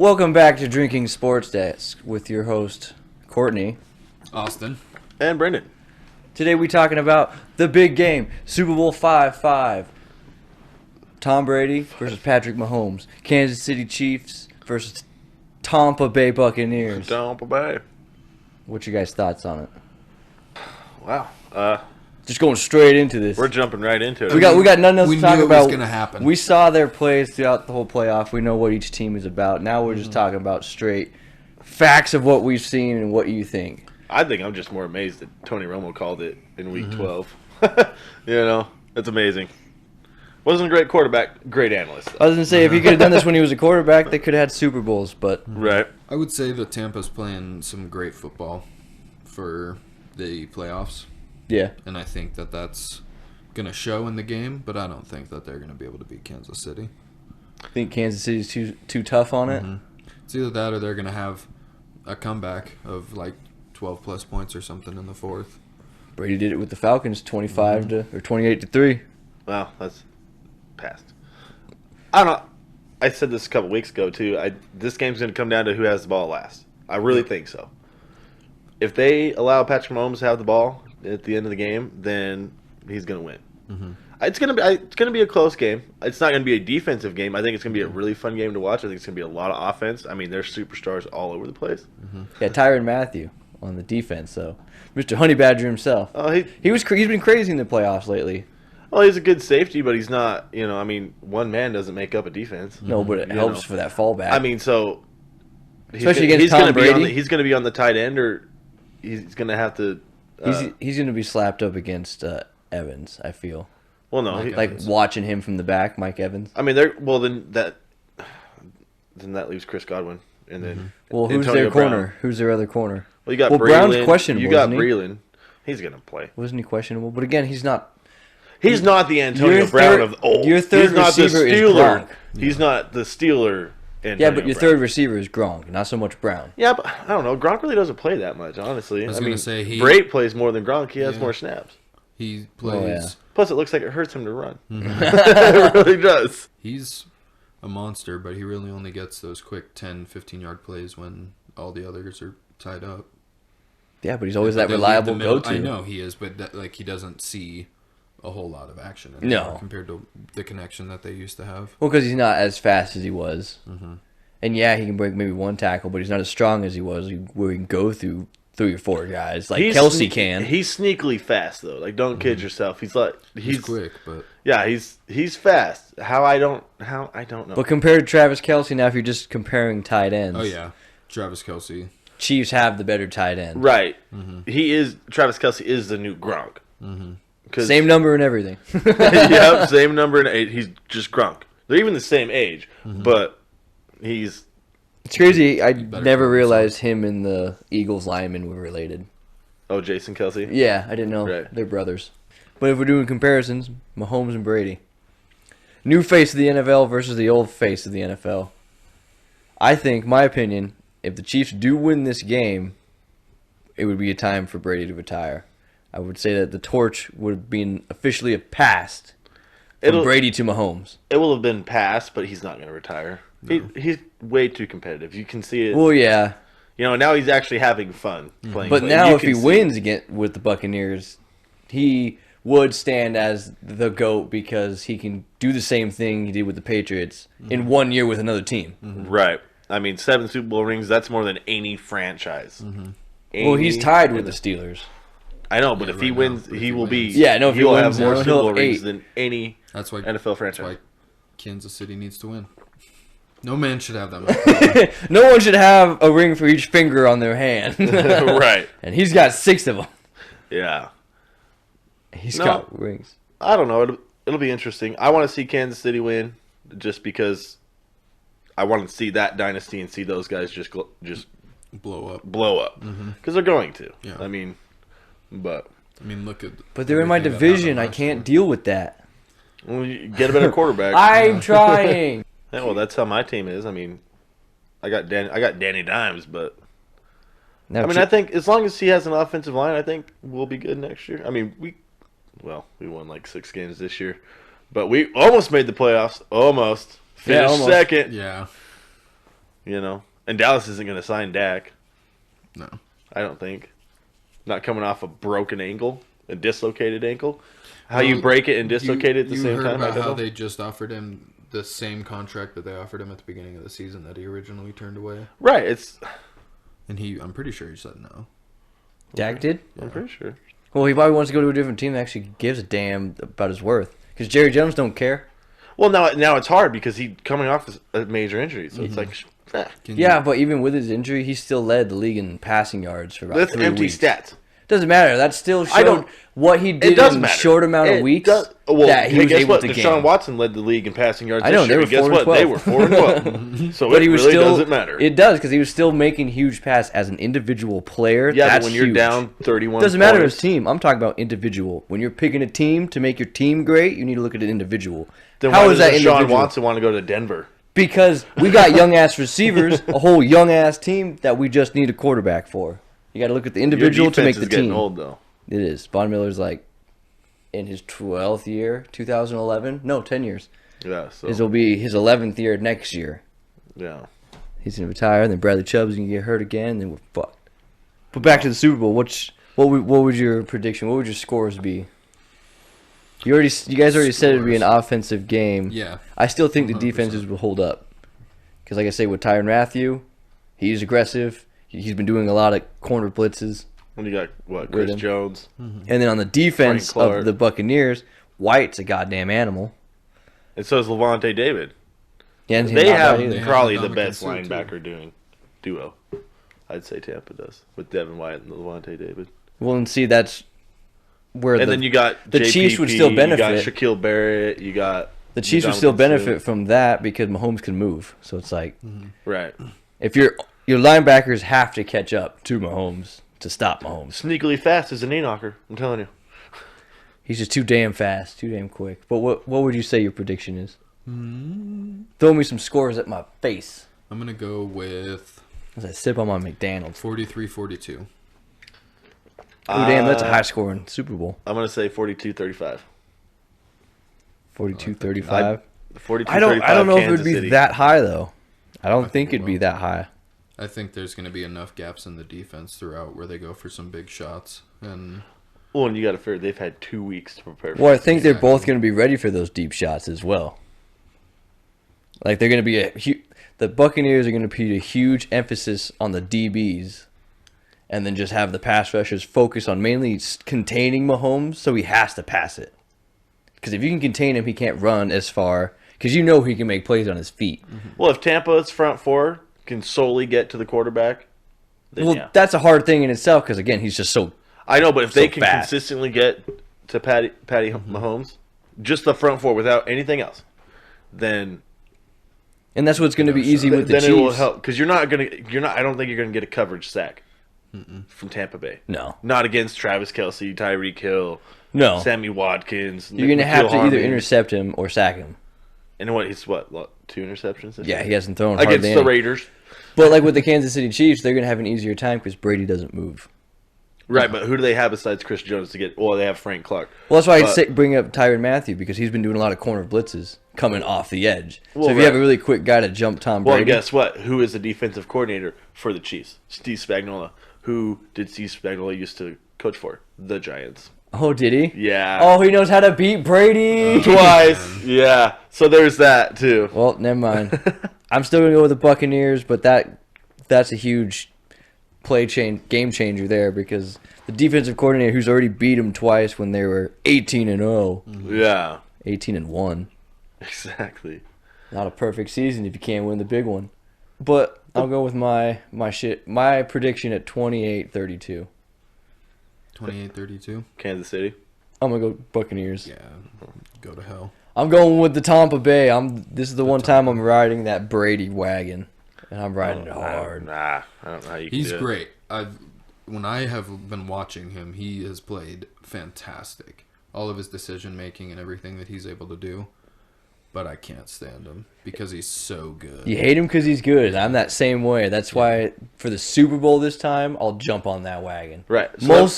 Welcome back to Drinking Sports Desk with your host, Courtney. Austin. And Brendan. Today we're talking about the big game, Super Bowl 5-5. Tom Brady versus Patrick Mahomes. Kansas City Chiefs versus Tampa Bay Buccaneers. Tampa Bay. What's your guys' thoughts on it? Wow. Just going straight into this. We're jumping right into it. We got nothing else We to talk knew it about. was gonna happen. We saw their plays throughout the whole playoff. We know what each team is about. Now we're just talking about straight facts of what we've seen and what you think. I think I'm just more amazed that Tony Romo called it in Week 12. It's amazing. Wasn't a great quarterback, great analyst. I was going to say, if he could have done this when he was a quarterback, they could have had Super Bowls, but... Right. I would say that Tampa's playing some great football for the playoffs, Yeah. and I think that that's going to show in the game, but I don't think that they're going to be able to beat Kansas City. I think Kansas City's too tough on it. It's either that or they're going to have a comeback of like 12-plus points or something in the fourth. Brady did it with the Falcons, 28-3. Wow, that's passed. I don't know. I said this a couple weeks ago, too. This game's going to come down to who has the ball last. I really think so. If they allow Patrick Mahomes to have the ball at the end of the game, then he's going to win. It's going to be a close game. It's not going to be a defensive game. I think it's going to be a really fun game to watch. I think it's going to be a lot of offense. I mean, there's superstars all over the place. Yeah, Tyrann Mathieu on the defense, so Mr. Honey Badger himself. Oh, He's been crazy in the playoffs lately. well, he's a good safety, but he's not. One man doesn't make up a defense. No, but it helps for that fallback. I mean, so Especially against Tom Brady. He's going to be on the tight end, or he's going to have to. He's going to be slapped up against Evans, I feel. Well, no, Mike Like Evans. watching him from the back, Mike Evans. I mean, then that leaves Chris Godwin, and then Well, who's Antonio their Brown. corner? Who's their other corner? Well, you got Well, Breland. Brown's questionable, You got isn't he? Breland. He's going to play. Wasn't he questionable? But again, he's not. He's not the Antonio Your Brown third- of old. your third he's not the receiver is Steeler. Gronk. He's not the Steeler. Antonio Yeah, but your Brown. third receiver is Gronk, not so much Brown. Yeah, but I don't know. Gronk really doesn't play that much, honestly. I was going to say Brait plays more than Gronk. He has Yeah. more snaps. he Oh, yeah. plays. Plus, it looks like it hurts him to run. It really does. He's a monster, but he really only gets those quick 10, 15-yard plays when all the others are tied up. Yeah, but he's always But that they leave reliable the middle- go-to. I know he is, but he doesn't see a whole lot of action in No. compared to the connection that they used to have. Well, because he's not as fast as he was. And yeah, he can break maybe one tackle, but he's not as strong as he was, where he can go through 3 or 4 guys like Kelsey can. He's sneakily fast though. Like, don't kid yourself. He's Quick, but Yeah, he's fast. How I don't know. But compared to Travis Kelsey, now if you're just comparing tight ends, oh yeah, Travis Kelsey. Chiefs have the better tight end. Right. Travis Kelsey is the new Gronk. Same number and everything. Yep, same number and age. He's just Gronk. They're even the same age, but he's It's crazy. I better never cover realized him and the Eagles lineman were related. Jason Kelsey. Yeah, I didn't know. Right. They're brothers. But if we're doing comparisons, Mahomes and Brady. New face of the NFL versus the old face of the NFL. I think, my opinion, if the Chiefs do win this game, it would be a time for Brady to retire. I would say that the torch would have been officially passed from Brady to Mahomes. It will have been passed, but he's not going to retire. He's way too competitive. You can see it. Well, yeah. Now he's actually having fun playing. But play. now You if he can see wins again with the Buccaneers, he would stand as the GOAT because he can do the same thing he did with the Patriots in 1 year with another team. Right. I mean, 7 Super Bowl rings, that's more than any franchise. Well, he's tied with the Steelers. I know, but if he right wins, now, if he he will be. wins. Yeah, no, if he will wins, have more he'll Super Bowl have rings 8. than any That's why NFL That's franchise. why Kansas City needs to win. No man should have that much. No one should have a ring for each finger on their hand. Right. And he's got 6 of them. Yeah. He's No. got rings. I don't know. It'll be interesting. I want to see Kansas City win just because I want to see that dynasty and see those guys just Blow up. blow up. Because they're going to. Yeah. I mean, but I mean, look at. But they're in my everything that division. happened I last can't year. deal with that. well, you get a better quarterback. I'm trying. Yeah, well, that's how my team is. I mean, I got Danny Dimes, but Now, I mean, I think as long as he has an offensive line, I think we'll be good next year. I mean, we won like 6 games this year, but we almost made the playoffs. Almost finished almost. second. Yeah. You know, and Dallas isn't going to sign Dak. No. I don't think. Not coming off a broken ankle, a dislocated ankle. How you break it and dislocate it at the same You time? heard I about don't how know. they just offered him the same contract that they offered him at the beginning of the season that he originally turned away, Right. and I'm pretty sure he said no. Dak did? I'm pretty sure. Well, he probably wants to go to a different team that actually gives a damn about his worth. Because Jerry Jones don't care. Well, now it's hard because he's coming off a major injury, so it's like, Can Yeah, you- but even with his injury, he still led the league in passing yards for about that's 3 empty weeks. stats. Doesn't matter. That's still I don't- showing what he did It does in a matter. short amount of It weeks does- well, that he hey, was guess able what? to Deshaun gain. Watson led the league in passing yards. I know, this they year, were and guess 4 and what? 12. They were 4-12. So But it he was really still, doesn't matter. It does, because he was still making huge pass as an individual player. Yeah, That's but when you're huge. down 31 Doesn't matter points, his team. I'm talking about individual. When you're picking a team to make your team great, you need to look at an individual. then How why is does that Deshaun individual? Watson want to go to Denver? Because we got young ass receivers, a whole young ass team that we just need a quarterback for. You got to look at the Your individual to defense make the is getting team. old, though. It is. Von Miller's like in his 12th year, 2011. No, 10 years. Yeah, so This will be his 11th year next year. yeah. He's gonna retire, and then Bradley Chubb's gonna get hurt again, and then we're fucked. But back to the Super Bowl. What would your prediction? What would your scores be? You guys already said it'd be an offensive game. Yeah. I still think the 100%. defenses will hold up. Because like I say, with Tyrann Mathieu, he's aggressive. He's been doing a lot of corner blitzes. When you got, what, With Chris him. Jones? And then on the defense Frank Clark. of the Buccaneers, White's a goddamn animal. And so is Levante David. Yeah, and he's They not bad have either. They have probably the Ndamukong best Suh, too. linebacker duo. I'd say Tampa does, with Devin White and Levante David. Well, and see, that's where And then you got the Chiefs would still You benefit. got Shaquille Barrett. You got the Chiefs would still Ndamukong benefit Suh. from that because Mahomes can move. So it's like Right. if your linebackers have to catch up to Mahomes to stop Mahomes. Sneakily fast as a knee knocker. I'm telling you. He's just too damn fast, too damn quick. But what would you say your prediction is? Throw me some scores at my face I'm going to go with as I sip on my McDonald's. 43-42. Oh damn, that's a high scoring Super Bowl. I'm gonna say 42-35. 42-35. 42-35. I don't know if it Kansas would be City. that high though. I don't think think it it'd be will. that high. I think there's going to be enough gaps in the defense throughout where they go for some big shots. And Well, and you got to figure they've had 2 weeks to prepare. For Well, I think they're both Exactly. going to be ready for those deep shots as well. Like they're going to be the Buccaneers are going to put a huge emphasis on the DBs, and then just have the pass rushers focus on mainly containing Mahomes, so he has to pass it. Because if you can contain him, he can't run as far. Because you know he can make plays on his feet. Well, if Tampa's front four can solely get to the quarterback, then Well, yeah. that's a hard thing in itself. Because again, he's just so. I know, but if they so can fast. consistently get to Patty Mahomes, just the front four without anything else, then And that's what's going to be easy with the then Chiefs. it will help because you're not. I don't think you're gonna get a coverage sack from Tampa Bay. No, Not against Travis Kelce, Tyreek Hill, no. Sammy Watkins. You're going to have Nikhil to either Harman. intercept him or sack him. And what he's 2 interceptions? this Yeah, year? he hasn't thrown against hardly the any. Raiders. But like with the Kansas City Chiefs, they're going to have an easier time because Brady doesn't move. Right, but who do they have besides Chris Jones to get? Well, they have Frank Clark. Well, that's why But- I'd bring up Tyrann Mathieu because he's been doing a lot of corner blitzes coming off the edge. Well, so if you have right. a really quick guy to jump Tom Well, Brady, and guess what? Who is the defensive coordinator for the Chiefs? Steve Spagnuolo. Who did Steve Spagnuolo used to coach for? The Giants. oh, did he? Yeah. Oh, he knows how to beat Brady. Twice. Yeah. So there's that too. Well, never mind. I'm still gonna go with the Buccaneers, but that's a huge game changer there because the defensive coordinator who's already beat him twice when they were 18-0, Yeah. 18-1. Exactly. Not a perfect season if you can't win the big one. But I'll go with my prediction at 28-32. 28-32. Kansas City. I'm gonna go Buccaneers. Yeah, go to hell. I'm going with the Tampa Bay. This is the one time I'm riding that Brady wagon, and I'm riding it hard. Nah, I don't know how you can He's do it. great. When I have been watching him, he has played fantastic. All of his decision making and everything that he's able to do. But I can't stand him because he's so good. You hate him because he's good. I'm that same way. That's why for the Super Bowl this time, I'll jump on that wagon. Right. So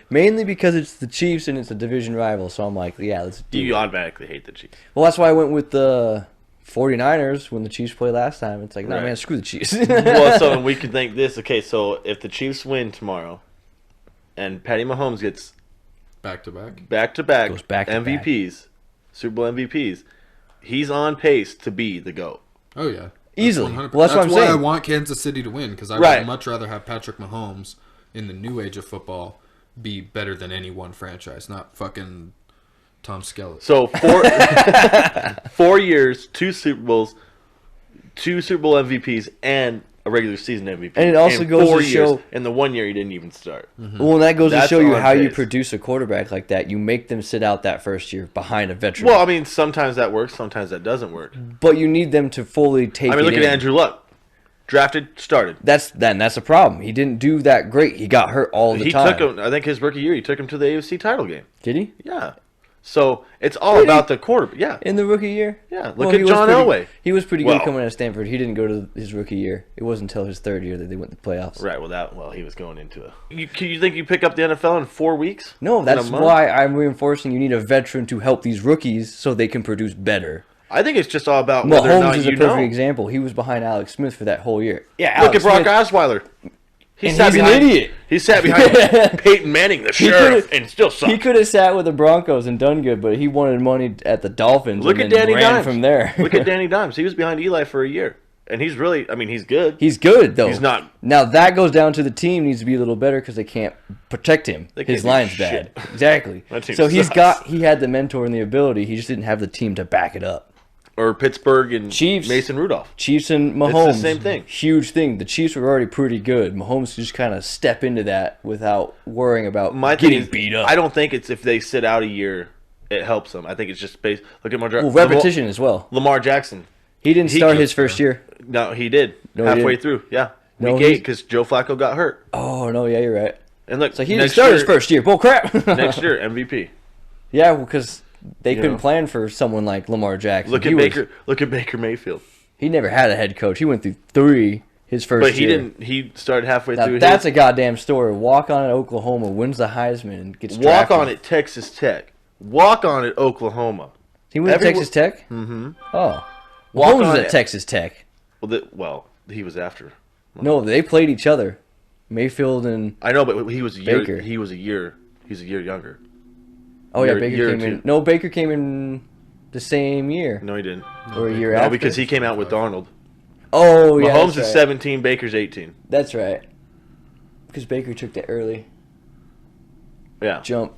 Mainly because it's the Chiefs and it's a division rival. So I'm like, yeah, let's do you it. automatically hate the Chiefs. Well, that's why I went with the 49ers when the Chiefs played last time. It's like, nah, Right. man, screw the Chiefs. Well, so we could think this. Okay, so if the Chiefs win tomorrow, and Patty Mahomes gets Back to back. back-to-back Goes back-to-back. MVPs, Super Bowl MVPs, he's on pace to be the GOAT. Oh yeah, Easily. 100%. Well, that's what I'm why I saying. want Kansas City to win because I Right. would much rather have Patrick Mahomes in the new age of football be better than any one franchise, not fucking Tom Skellett. So 4 years, 2 Super Bowls, 2 Super Bowl MVPs, and a regular season MVP. And it also in goes 4 to years. show- In the 1 year, he didn't even start. Well, and that goes to That's show you on how you pace. produce a quarterback like that. You make them sit out that first year behind a veteran. Well, I mean, sometimes that works, sometimes that doesn't work. but you need them to fully take I mean, it look at in. Andrew Luck. Drafted, started. That's a problem. He didn't do that great. He got hurt all the He time. took him. I think his rookie year, he took him to the AFC title game. Did he? Yeah. So it's all Did he? about the quarterback. Yeah. In the rookie year? Yeah. Look Well, at he was John pretty- Elway. He was pretty Well- good coming out of Stanford. He didn't go to his rookie year. It wasn't until his third year that they went to the playoffs. Right. Well, he was going into a. You think you pick up the NFL in 4 weeks? No, In a that's month? why I'm reinforcing you need a veteran to help these rookies so they can produce better. I think it's just all about whether or Mahomes not is a you perfect know. example. He was behind Alex Smith for that whole year. Yeah, Look at Alex Brock Smith, Osweiler. He And sat he's an behind, idiot. He sat behind Peyton Manning, the sheriff, could've- and still sucked. He could have sat with the Broncos and done good, but he wanted money at the Dolphins. Look and at then Danny ran Dimes. from there. Look at Danny Dimes. He was behind Eli for a year, and he's really. I mean, he's good. He's good though. He's not- Now that goes down to the team needs to be a little better because they can't protect him. They can't His do line's shit. bad. Exactly. That team So sucks. he had the mentor and the ability. He just didn't have the team to back it up. Or Pittsburgh and Chiefs. Mason Rudolph. Chiefs and Mahomes. same thing. Huge thing. The Chiefs were already pretty good. Mahomes just kind of step into that without worrying about My thing getting is, beat up. I don't think it's if they sit out a year, it helps them. I think it's just based. Look at well, repetition as well. Lamar Jackson. He didn't He start could- his first year. No, he did No, he halfway didn't. through. Yeah, No, week he's- 8 because Joe Flacco got hurt. Oh no, yeah, you're right. And look, So he didn't next start year, his first year. Bull crap. next year MVP. Yeah, because they You couldn't know. plan for someone like Lamar Jackson. Look He at was- Baker. Look at Baker Mayfield. He never had a head coach. He went through 3 his first But he year. didn't. He started halfway Now through. that's his, a goddamn story. Walk on at Oklahoma, wins the Heisman, and gets walk drafted. on at Texas Tech. Walk on at Oklahoma. He went to Everyone- Texas Tech. Mm-hmm. Oh, Walk Mahomes was on at it. Texas Tech. Well, he was after. No, they played each other. Mayfield and I know, but he was a year. Baker. He was a year. He's a year younger. oh yeah, Year- Baker year or came in. two. No, Baker came in the same year No, he didn't. or a year No, after. because he came out with Darnold. Oh yeah, Mahomes that's is right. 17. Baker's 18. That's right. Because Baker took the early Yeah. jump.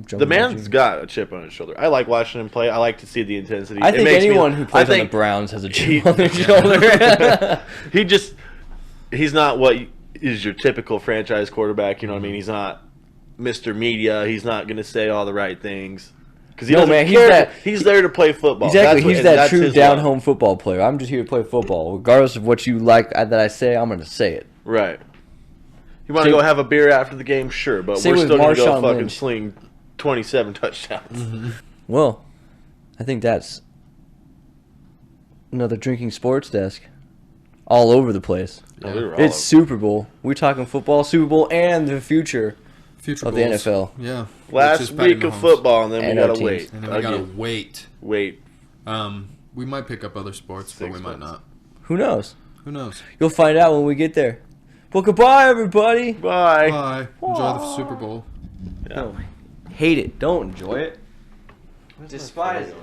The man's got a chip on his shoulder. I like watching him play. I like to see the intensity. I It think makes me- anyone who plays I on the think Browns has a he- chip on their shoulder. he's not what is your typical franchise quarterback. You know what I mean? He's not Mr. Media. He's not going to say all the right things. Because he No, doesn't man, he's care. that- He's there to play football. Exactly, That's what- he's that that's true his down love. home football player. I'm just here to play football, regardless of what you like that I say. I'm going to say it. Right. You want to Same- go have a beer after the game? Sure, but Same we're with still going to go Marshawn fucking Lynch. sling 27 touchdowns. Well, I think that's another drinking sports desk, all over the place. No, we were all It's over. Super Bowl. We're talking football, Super Bowl, and the future. Future Of the goals. NFL. Yeah. Which Last is Patty week of Mahomes. football, and then And we our got to teams. wait. And then we gotta Again. wait. Wait. We might pick up other sports, but 6 we might months. not. Who knows? Who knows? You'll find out when we get there. Well, goodbye, everybody. Bye. Bye. Enjoy the Super Bowl. Yeah. No, hate it. Don't enjoy it. Despise it.